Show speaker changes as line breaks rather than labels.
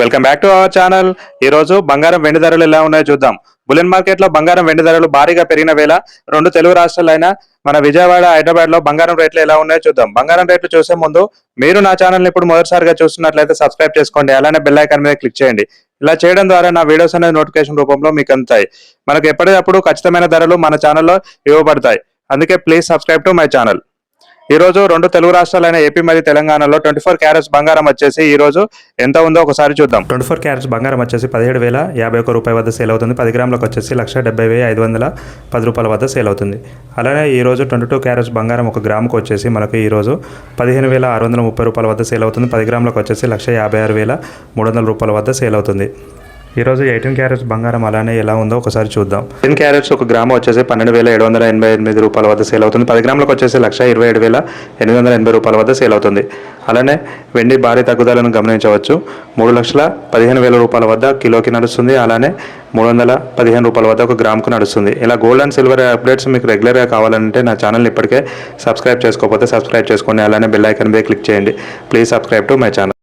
Welcome back to our channel. ఈ రోజు బంగారం వెండి ధరలు ఎలా ఉన్నాయో చూద్దాం. బులియన్ మార్కెట్ లో బంగారం వెండి ధరలు భారీగా పెరిగిన వేళ రెండు తెలుగు రాష్ట్రాలైన మన విజయవాడ, హైదరాబాద్ లో బంగారం రేట్లు ఎలా ఉన్నాయో చూద్దాం. బంగారం రేట్లు చూసే ముందు మీరు నా ఛానల్ ని ఇప్పుడు మొదటిసారిగా చూస్తున్నట్లయితే సబ్స్క్రైబ్ చేసుకోండి, అలానే బెల్ ఐకాన్ మీద క్లిక్ చేయండి. ఇలా చేయడం ద్వారా నా వీడియోస్ అనేది నోటిఫికేషన్ రూపంలో మీకు అందుతాయి. మనకు ఎప్పటికప్పుడు ఖచ్చితమైన ధరలు మన ఛానల్లో ఇవ్వబడతాయి. అందుకే please subscribe to my channel. ఈ రోజు రెండు తెలుగు రాష్ట్రాలైన ఏపీ మరియు తెలంగాణలో 24 క్యారెట్స్ బంగారం వచ్చేసి ఈ రోజు ఎంత ఉందో ఒకసారి చూద్దాం. 24 క్యారెట్స్ బంగారం వచ్చేసి 17,051 రూపాయల వద్ద సేల్ అవుతుంది. 10 గ్రాములకు వచ్చేసి 1,70,510 రూపాయల వద్ద సేల్ అవుతుంది. అలానే ఈ రోజు 22 క్యారెట్స్ బంగారం 1 గ్రాముకు వచ్చేసి మనకు ఈ రోజు 15,630 రూపాయల వద్ద సేల్ అవుతుంది. 10 గ్రాములకు వచ్చేసి 1,56,300 రూపాయల వద్ద సేల్ అవుతుంది. ఈరోజు 18 క్యారెట్స్ బంగారం అలానే ఎలా ఉందో ఒకసారి చూద్దాం. 10 క్యారెట్స్ 1 గ్రాము వచ్చేసి 12,788 రూపాయల వద్ద సేల్ అవుతుంది. 10 గ్రాములకు వచ్చేసి 1,27,880 రూపాయల వద్ద సేల్ అవుతుంది. అలానే వెండి భారీ తగ్గుదలను గమనించవచ్చు. 3,15,000 రూపాయల వద్ద కిలోకి నడుస్తుంది. అలానే 315 రూపాయల వద్ద 1 గ్రాముకు నడుస్తుంది. ఇలా గోల్డ్ అండ్ సిల్వర్ అప్డేట్స్ మీకు రెగ్యులర్గా కావాలంటే నా ఛానల్ని ఇప్పటికే సబ్స్క్రైబ్ చేసుకోకపోతే సబ్స్క్రైబ్ చేసుకోండి, అలానే బెల్ ఐకాన్ మీద క్లిక్ చేయండి. Please subscribe to my channel.